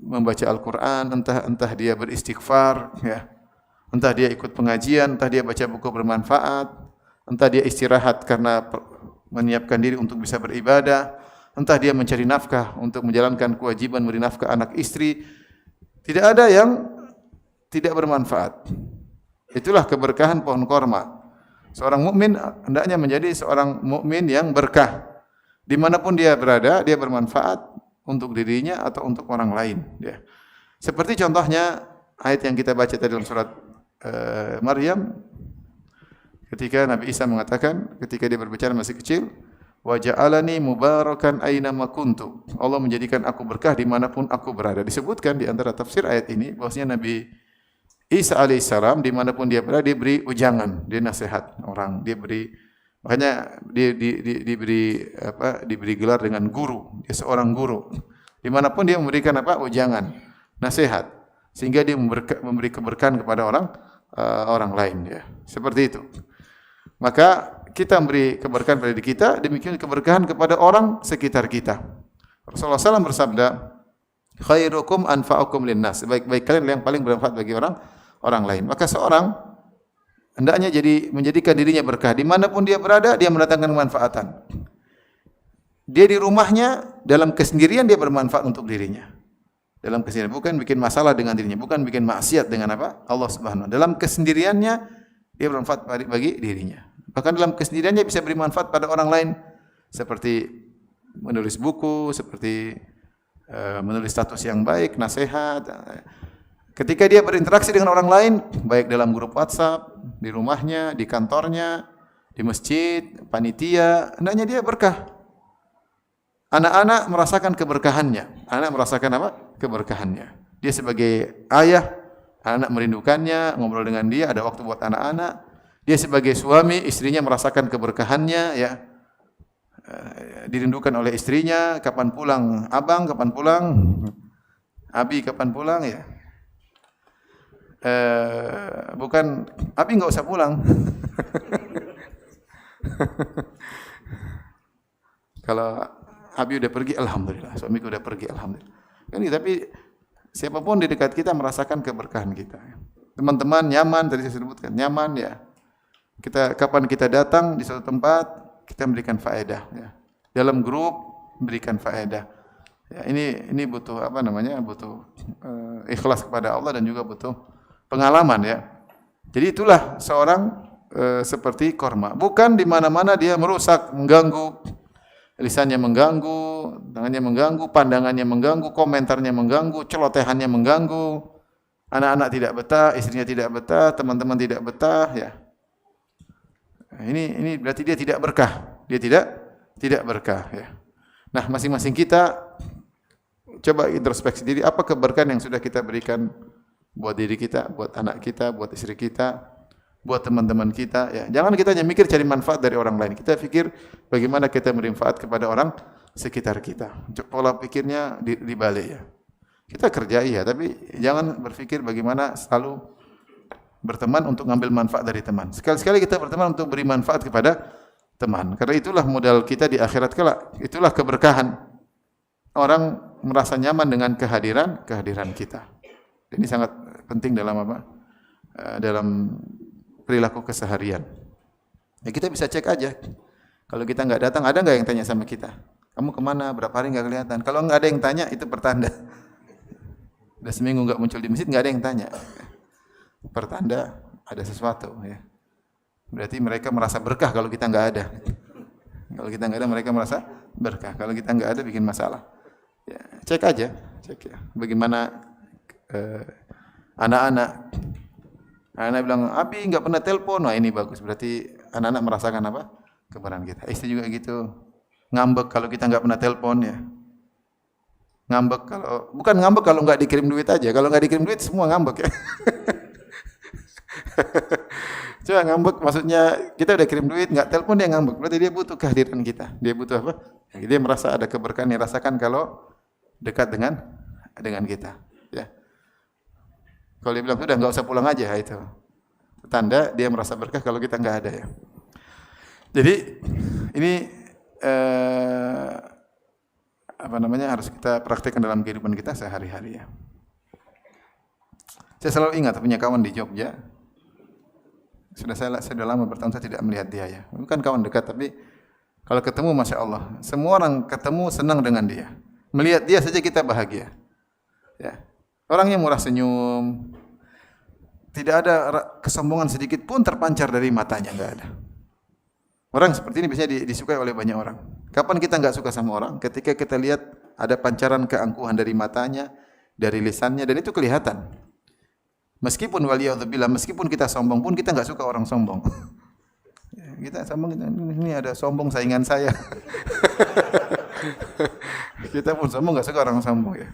membaca Al-Quran, entah dia beristighfar, ya, entah dia ikut pengajian, entah dia baca buku bermanfaat, entah dia istirahat karena menyiapkan diri untuk bisa beribadah, entah dia mencari nafkah untuk menjalankan kewajiban beri nafkah anak istri. Tidak ada yang tidak bermanfaat. Itulah keberkahan pohon korma. Seorang mukmin hendaknya menjadi seorang mukmin yang berkah. Dimanapun dia berada, dia bermanfaat untuk dirinya atau untuk orang lain. Ya. Seperti contohnya ayat yang kita baca tadi dalam surat Maryam, ketika Nabi Isa mengatakan, ketika dia berbicara masih kecil, wa ja'alani mubarakan aina ma kuntu. Allah menjadikan aku berkah dimanapun aku berada. Disebutkan di antara tafsir ayat ini bahwasanya Nabi Isa alaihissalam dimanapun dia berada, dia beri ujangan, dia nasihat orang, dia beri, makanya diberi gelar dengan guru, dia seorang guru. Dimanapun dia memberikan apa? Ujangan, nasihat, sehingga dia memberi keberkahan kepada orang lain ya. Seperti itu. Maka kita memberi keberkahan pada diri kita, demikian keberkahan kepada orang sekitar kita. Rasulullah SAW bersabda, khairukum anfa'ukum linnas. Baik-baik kalian yang paling bermanfaat bagi orang lain. Maka seorang hendaknya menjadikan dirinya berkah. Dimanapun dia berada, dia mendatangkan kemanfaatan. Dia di rumahnya, dalam kesendirian dia bermanfaat untuk dirinya. Dalam kesendirian, bukan bikin masalah dengan dirinya, bukan bikin maksiat dengan apa? Allah Subhanahu wa taala. Dalam kesendiriannya dia bermanfaat bagi dirinya. Bahkan dalam kesendiriannya bisa beri manfaat pada orang lain, seperti menulis buku, seperti menulis status yang baik, nasihat. Ketika dia berinteraksi dengan orang lain, baik dalam grup WhatsApp, di rumahnya, di kantornya, di masjid, panitia, hendaknya dia berkah. Anak-anak merasakan keberkahannya. Anak merasakan apa? Keberkahannya. Dia sebagai ayah, anak merindukannya, ngobrol dengan dia, ada waktu buat anak-anak. Dia sebagai suami, istrinya merasakan keberkahannya, ya. Dirindukan oleh istrinya, kapan pulang abang, kapan pulang abi, kapan pulang ya. Bukan abi nggak usah pulang. Kalau abi udah pergi, alhamdulillah. Suamiku udah pergi, alhamdulillah. Kan, tapi siapapun di dekat kita merasakan keberkahan kita. Teman-teman nyaman, tadi saya sebutkan nyaman ya. Kapan kita datang di suatu tempat, kita memberikan faedah. Ya. Dalam grup memberikan faedah. Ya, ini butuh apa namanya? Butuh ikhlas kepada Allah dan juga butuh pengalaman ya. Jadi itulah seorang seperti korma. Bukan di mana-mana dia merusak, mengganggu, lisannya mengganggu, tangannya mengganggu, pandangannya mengganggu, komentarnya mengganggu, celotehannya mengganggu. Anak-anak tidak betah, istrinya tidak betah, teman-teman tidak betah ya. Ini berarti dia tidak berkah. Dia tidak berkah ya. Nah, masing-masing kita coba introspeksi diri, apa keberkahan yang sudah kita berikan buat diri kita, buat anak kita, buat istri kita, buat teman-teman kita ya. Jangan kita hanya mikir cari manfaat dari orang lain. Kita pikir bagaimana kita beri manfaat kepada orang sekitar kita. Pola pikirnya dibalik ya. Kita kerja iya, tapi jangan berpikir bagaimana selalu berteman untuk ngambil manfaat dari teman. Sekali-sekali kita berteman untuk beri manfaat kepada teman. Karena itulah modal kita di akhirat kelak. Itulah keberkahan. Orang merasa nyaman dengan kehadiran kita. Ini sangat penting dalam apa? Dalam perilaku keseharian. Ya kita bisa cek aja. Kalau kita nggak datang, ada nggak yang tanya sama kita? Kamu kemana? Berapa hari nggak kelihatan? Kalau nggak ada yang tanya, itu pertanda. Udah seminggu nggak muncul di masjid, nggak ada yang tanya. Pertanda ada sesuatu ya. Berarti mereka merasa berkah kalau kita enggak ada. Kalau kita enggak ada mereka merasa berkah. Kalau kita enggak ada bikin masalah. Ya, cek aja, cek ya. Bagaimana anak-anak. Anak bilang, "Abi enggak pernah telepon." Wah, ini bagus. Berarti anak-anak merasakan apa? Kebenaran kita. Istri juga gitu. Ngambek kalau kita enggak pernah telepon ya. Ngambek kalau bukan ngambek kalau enggak dikirim duit aja. Kalau enggak dikirim duit semua ngambek ya. Coba ngambek maksudnya kita udah kirim duit enggak telepon dia ngambek. Berarti dia butuh kehadiran kita. Dia butuh apa? Dia merasa ada keberkahan yang rasakan kalau dekat dengan kita, ya. Kalau dia bilang sudah enggak usah pulang aja itu. Tanda dia merasa berkah kalau kita enggak ada ya. Jadi ini harus kita praktekkan dalam kehidupan kita sehari-hari ya. Saya selalu ingat punya kawan di Jogja. Sudah lama bertahun saya tidak melihat dia ya. Bukan kawan dekat tapi kalau ketemu Masya Allah. Semua orang ketemu senang dengan dia. Melihat dia saja kita bahagia. Ya. Orangnya murah senyum. Tidak ada kesombongan sedikit pun terpancar dari matanya, enggak ada. Orang seperti ini biasanya disukai oleh banyak orang. Kapan kita enggak suka sama orang? Ketika kita lihat ada pancaran keangkuhan dari matanya, dari lisannya, dan itu kelihatan. Meskipun waliyadzubillah, meskipun kita sombong pun kita enggak suka orang sombong. Kita sombong, ini ada sombong saingan saya. Kita pun sombong enggak suka orang sombong ya.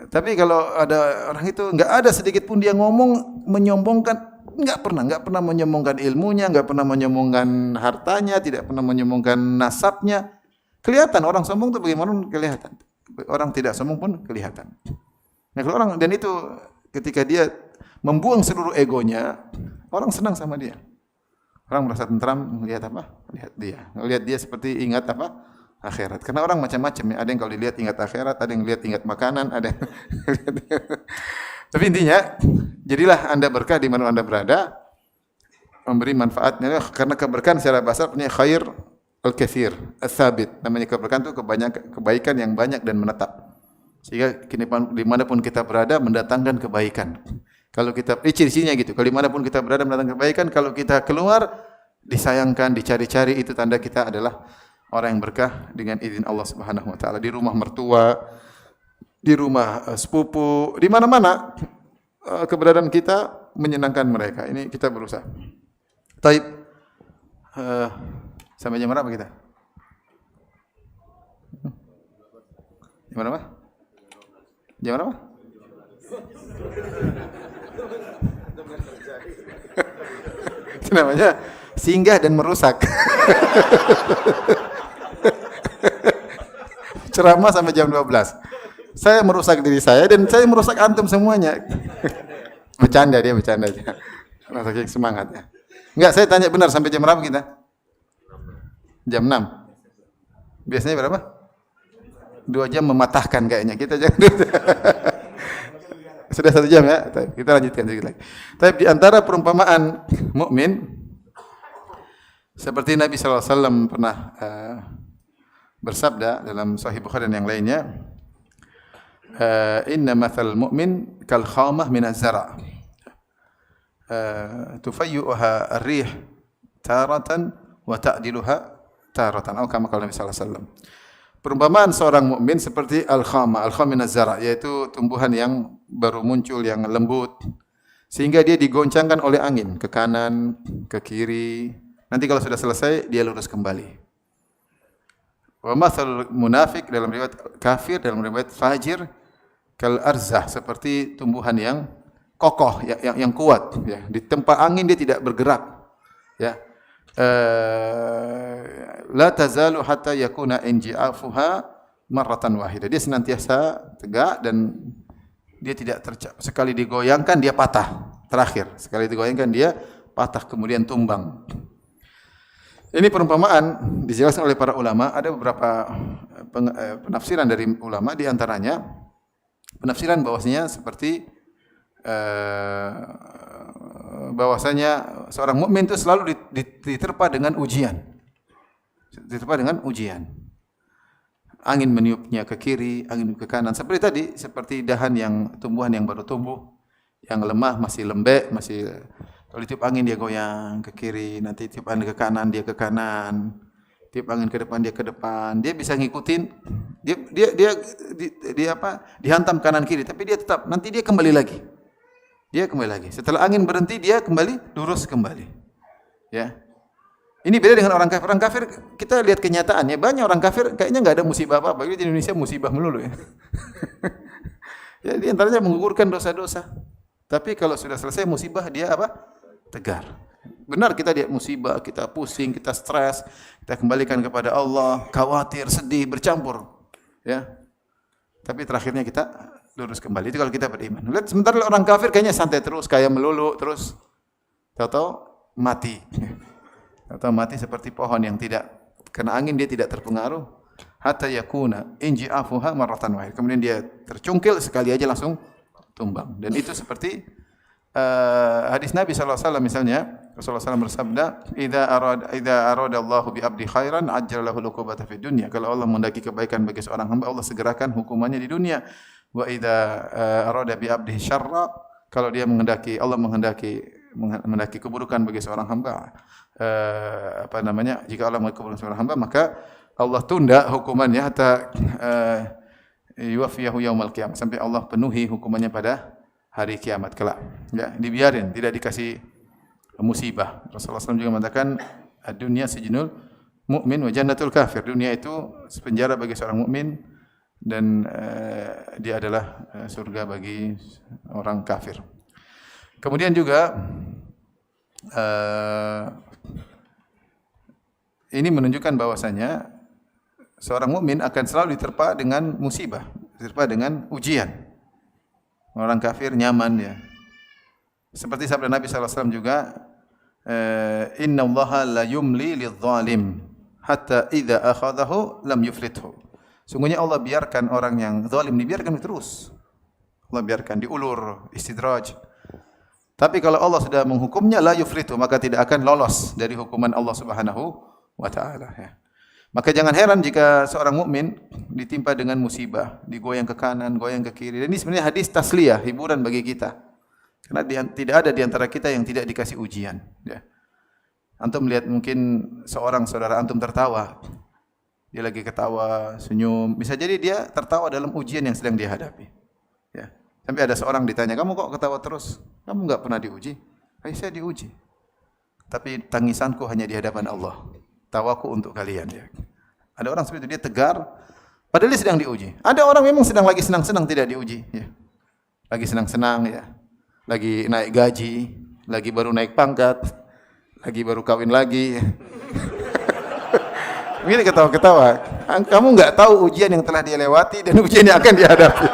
Tapi kalau ada orang itu enggak ada sedikit pun dia ngomong menyombongkan. Enggak pernah menyombongkan ilmunya, enggak pernah menyombongkan hartanya, tidak pernah menyombongkan nasabnya. Kelihatan orang sombong itu bagaimana kelihatan. Orang tidak sombong pun kelihatan. Nah, kalau orang dan itu ketika dia membuang seluruh egonya, orang senang sama dia. Orang merasa tentram melihat apa? Lihat dia. Melihat dia seperti ingat apa? Akhirat. Karena orang macam-macam ya. Ada yang kalau dilihat ingat akhirat, ada yang lihat ingat makanan, ada yang Tapi intinya, jadilah Anda berkah di mana Anda berada, memberi manfaatnya karena keberkahan secara bahasa punya khair al-katsir, ats-tsabit. Namanya keberkahan itu kebaikan yang banyak dan menetap. Sehingga dimanapun kita berada mendatangkan kebaikan. Kalau kita ciri-cirinya gitu, kalau dimanapun kita berada mendatangkan kebaikan, kalau kita keluar disayangkan, dicari-cari itu tanda kita adalah orang yang berkah dengan izin Allah Subhanahu wa taala. Di rumah mertua, di rumah sepupu, di mana-mana keberadaan kita menyenangkan mereka. Ini kita berusaha. Taib, sampai jam berapa kita? Jam berapa? Jam berapa? Itu namanya singgah dan merusak. Ceramah sampai jam 12. Saya merusak diri saya dan saya merusak antum semuanya. Bercanda dia. Rasa semangat ya. Enggak, saya tanya benar sampai jam berapa kita? Jam 6. Biasanya berapa? 2 jam mematahkan kayaknya. Kita jangan. Sudah 1 jam ya. Kita lanjutkan sedikit lagi. Tapi di antara perumpamaan mukmin seperti Nabi sallallahu alaihi wasallam pernah bersabda dalam Sahih Bukhari dan yang lainnya, inna mathal mu'min kal khamah min az-zara' tufayyuha ar-rih taratan wa ta'diluha taratan, atau kama qala Nabi sallallahu alaihi wasallam. Perumpamaan seorang mukmin seperti al-khamah min az-zara', yaitu tumbuhan yang baru muncul yang lembut sehingga dia digoncangkan oleh angin ke kanan, ke kiri. Nanti kalau sudah selesai dia lurus kembali. Wa mathal munafik dalam riwayat kafir, dalam riwayat fajir kal arzah, seperti tumbuhan yang kokoh, yang kuat ya. Di tempat angin dia tidak bergerak ya. La tazalu hatta yakuna inji'afuha marratan wahidah. Dia senantiasa tegak dan dia tidak sekali digoyangkan dia patah. Terakhir, sekali digoyangkan dia patah kemudian tumbang. Ini perumpamaan dijelaskan oleh para ulama. Ada beberapa penafsiran dari ulama, di antaranya penafsiran bahwasanya seperti bahwasanya seorang mukmin itu selalu diterpa dengan ujian. Diterpa dengan ujian. Angin meniupnya ke kiri, angin ke kanan. Seperti tadi, seperti dahan yang tumbuhan yang baru tumbuh, yang lemah, masih lembek, masih Kalau tiup angin dia goyang ke kiri, nanti tiup angin ke kanan dia ke kanan, tiup angin ke depan dia ke depan. Dia bisa ngikutin, dia apa? Dihantam kanan kiri, tapi dia tetap nanti dia kembali lagi. Dia kembali lagi. Setelah angin berhenti dia kembali lurus kembali. Ya. Ini beda dengan orang kafir. Orang kafir kita lihat kenyataannya banyak orang kafir kayaknya enggak ada musibah apa-apa. Di Indonesia musibah melulu ya. Ya di antaranya menggugurkan dosa-dosa. Tapi kalau sudah selesai musibah dia apa? Tegar. Benar kita lihat musibah, kita pusing, kita stres, kita kembalikan kepada Allah, khawatir, sedih, bercampur. Ya. Tapi terakhirnya kita lurus kembali. Itu kalau kita beriman. Lihat sementara orang kafir kayaknya santai terus, kayak melulu terus. Tahu-tahu mati. Tahu-tahu mati seperti pohon yang tidak kena angin dia tidak terpengaruh. Hatta yakuna inji'afuha marratan wahid. Kemudian dia tercungkil sekali aja langsung tumbang. Dan itu seperti hadis Nabi SAW misalnya, Rasulullah SAW bersabda, "Idza arada Allahu bi 'abdi khairan ajjala lahu al-'uqubata fid dunya." Kalau Allah menghendaki kebaikan bagi seorang hamba, Allah segerakan hukumannya di dunia. Wa idza arada bi 'abdihi syarra, kalau dia menghendaki, Allah menghendaki keburukan bagi seorang hamba, jika Allah menghendaki keburukan seorang hamba, maka Allah tunda hukumannya hatta yuwaffiyahu yaumal qiyamah, sampai Allah penuhi hukumannya pada hari kiamat kelak. Ya, dibiarin, tidak dikasih musibah. Rasulullah SAW juga mengatakan, "Dunia sijnul mu'min wa jannatul kafir." Dunia itu penjara bagi seorang mukmin dan dia adalah surga bagi orang kafir. Kemudian juga ini menunjukkan bahwasanya seorang mukmin akan selalu diterpa dengan musibah, diterpa dengan ujian. Orang kafir nyaman ya. Seperti sabda Nabi SAW juga, "Inna Allaha la yumli lidh-dhalim hatta idza akhadahu lam yuflithu." Sungguhnya Allah biarkan orang yang zalim dibiarkan terus. Allah biarkan diulur, istidraj. Tapi kalau Allah sudah menghukumnya la yuflithu, maka tidak akan lolos dari hukuman Allah Subhanahu wa taala ya. Maka jangan heran jika seorang mukmin ditimpa dengan musibah, digoyang ke kanan, goyang ke kiri. Dan ini sebenarnya hadis tasliyah, hiburan bagi kita. Karena tidak ada di antara kita yang tidak dikasih ujian. Ya. Antum melihat mungkin seorang saudara antum tertawa, dia lagi ketawa, senyum. Bisa jadi dia tertawa dalam ujian yang sedang dia hadapi. Ya. Sampai ada seorang ditanya, "Kamu kok ketawa terus? Kamu enggak pernah diuji?" Saya diuji. Tapi tangisanku hanya di hadapan Allah. Tawaku untuk kalian ya. Ada orang seperti itu, dia tegar padahal dia sedang diuji. Ada orang memang sedang lagi senang-senang tidak diuji ya. Lagi senang-senang ya. Lagi naik gaji, lagi baru naik pangkat, lagi baru kawin lagi. Ya. Begini ketawa-ketawa. Kamu enggak tahu ujian yang telah dia lewati dan ujian yang akan dihadapi.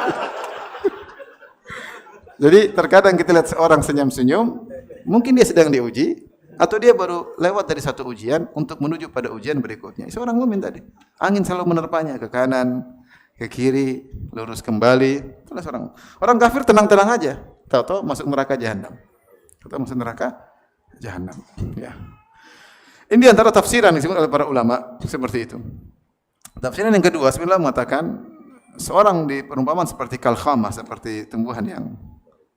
Jadi terkadang kita lihat seorang senyum-senyum, mungkin dia sedang diuji. Atau dia baru lewat dari satu ujian untuk menuju pada ujian berikutnya. Seorang mukmin tadi, angin selalu menerpanya ke kanan, ke kiri, lurus kembali. Itulah orang kafir tenang-tenang aja, tahu-tahu masuk neraka jahanam. Tahu-tahu masuk neraka jahanam. Ya. Ini antara tafsiran yang disebut oleh para ulama seperti itu. Tafsiran yang kedua, sebenarnya mengatakan seorang di perumpamaan seperti kalkhamah, seperti tumbuhan yang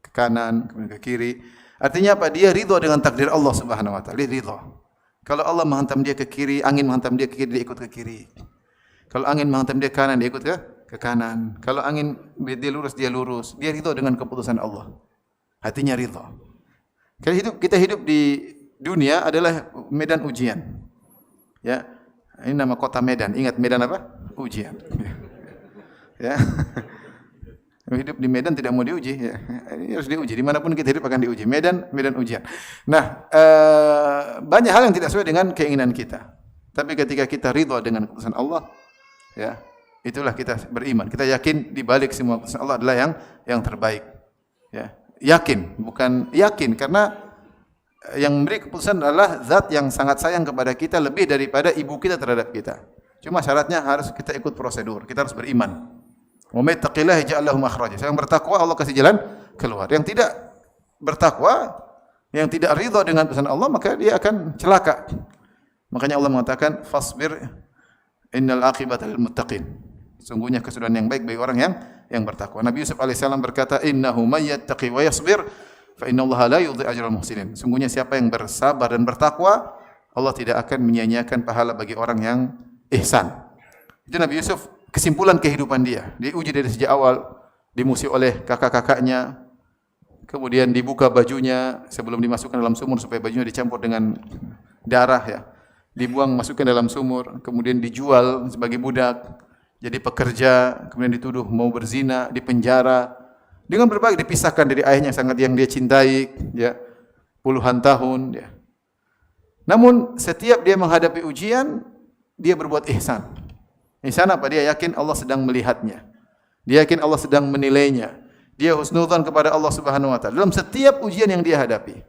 ke kanan, kemudian ke kiri. Artinya apa? Dia ridha dengan takdir Allah Subhanahu wa taala. Dia ridha. Kalau Allah menghantam dia ke kiri, angin menghantam dia ke kiri, dia ikut ke kiri. Kalau angin menghantam dia ke kanan, dia ikut ke kanan. Kalau angin dia lurus, dia lurus. Dia ridha dengan keputusan Allah. Hatinya ridha. Kita hidup di dunia adalah medan ujian. Ya. Ini nama kota Medan. Ingat Medan apa? Ujian. Ya. Hidup di Medan tidak mau diuji, ya. Ini harus diuji. Dimanapun kita hidup akan diuji. Medan ujian. Nah, banyak hal yang tidak sesuai dengan keinginan kita. Tapi ketika kita ridha dengan keputusan Allah, ya, itulah kita beriman. Kita yakin di balik semua keputusan Allah adalah yang terbaik. Ya, yakin, bukan yakin karena yang memberi keputusan adalah zat yang sangat sayang kepada kita lebih daripada ibu kita terhadap kita. Cuma syaratnya harus kita ikut prosedur. Kita harus beriman. Wa may taqillaha ja'al lahu makhraja. Yang bertakwa Allah kasih jalan keluar. Yang tidak bertakwa, yang tidak ridha dengan pesan Allah, maka dia akan celaka. Makanya Allah mengatakan fasbir innal aqibata lil muttaqin. Sungguhnya kesudahan yang baik bagi orang yang bertakwa. Nabi Yusuf alaihissalam berkata, "Innahu may yattaqi wa yasbir fa innallaha la yudhi'u ajral muhsinin. Sungguhnya siapa yang bersabar dan bertakwa, Allah tidak akan menyia-nyiakan pahala bagi orang yang ihsan. Itu Nabi Yusuf, kesimpulan kehidupan dia. Dia uji dari sejak awal, dimusuhi oleh kakak-kakaknya, kemudian dibuka bajunya sebelum dimasukkan dalam sumur supaya bajunya dicampur dengan darah ya. Dibuang, masukkan dalam sumur, kemudian dijual sebagai budak, jadi pekerja, kemudian dituduh mau berzina, dipenjara, dengan berbagai, dipisahkan dari ayahnya sangat yang dia cintai, ya, puluhan tahun, ya. Namun setiap dia menghadapi ujian, dia berbuat ihsan. Ihsan apa? Dia yakin Allah sedang melihatnya. Dia yakin Allah sedang menilainya. Dia husnudzan kepada Allah Subhanahu wa taala dalam setiap ujian yang dia hadapi.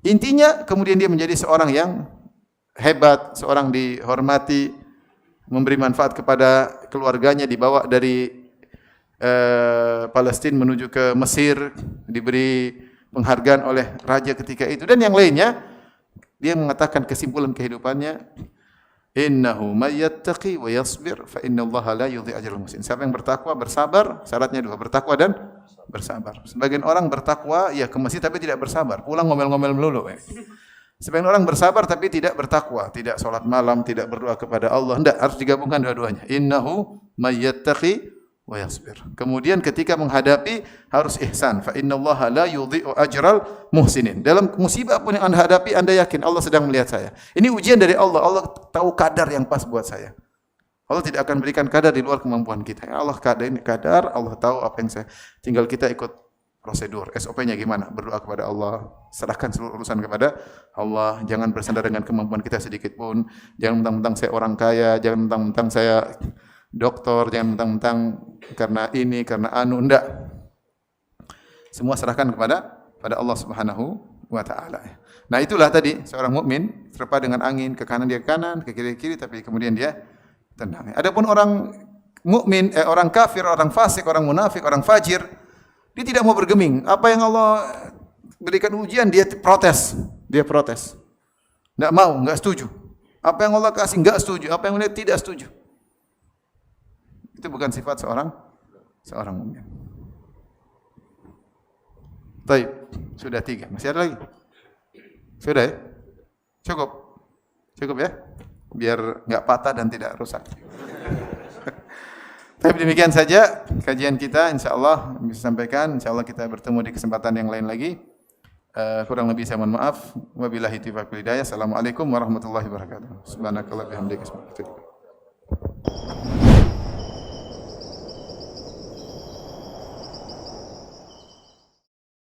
Intinya kemudian dia menjadi seorang yang hebat, seorang dihormati, memberi manfaat kepada keluarganya, dibawa dari Palestina menuju ke Mesir, diberi penghargaan oleh raja ketika itu, dan yang lainnya. Dia mengatakan kesimpulan kehidupannya, innahu may yattaqi wa yasbir fa innallaha la yudhi'u ajral muhsinin. Siapa yang bertakwa, bersabar, syaratnya dua, bertakwa dan bersabar. Sebagian orang bertakwa ya ke masjid tapi tidak bersabar, pulang ngomel-ngomel melulu. Sebagian orang bersabar tapi tidak bertakwa, tidak salat malam, tidak berdoa kepada Allah. Tidak, harus digabungkan dua-duanya. Innahu may yattaqi wa yasbir. Kemudian ketika menghadapi harus ihsan. Fa innallaha la yudhi'u ajral muhsinin. Dalam musibah pun yang Anda hadapi, Anda yakin Allah sedang melihat saya. Ini ujian dari Allah. Allah tahu kadar yang pas buat saya. Allah tidak akan berikan kadar di luar kemampuan kita. Allah kadar, Allah tahu apa yang saya. Tinggal kita ikut prosedur. SOP-nya gimana? Berdoa kepada Allah, serahkan seluruh urusan kepada Allah. Jangan bersandar dengan kemampuan kita sedikit pun. Jangan mentang-mentang saya orang kaya, jangan mentang-mentang saya doktor, jangan mentang-mentang karena ini, karena anu, enggak. Semua serahkan kepada Allah Subhanahu wa taala. Nah, itulah tadi seorang mukmin terpa dengan angin, ke kanan dia ke kanan, ke kiri kiri, tapi kemudian dia tenang. Adapun orang mukmin, orang kafir, orang fasik, orang munafik, orang fajir, dia tidak mau bergeming. Apa yang Allah berikan ujian, dia protes. Dia protes. Enggak mau, enggak setuju. Apa yang Allah kasih enggak setuju, apa yang dia tidak setuju. Itu bukan sifat seorang mukmin. Baik, sudah 3. Masih ada lagi? Sudah ya? Cukup ya? Biar enggak patah dan tidak rusak. Tapi demikian saja kajian kita, insyaallah bisa sampaikan. Insyaallah kita bertemu di kesempatan yang lain lagi. Kurang lebih saya mohon maaf. Wabillahi taufiq wal hidayah. Assalamualaikum warahmatullahi wabarakatuh. Subhanakallah bihamdika.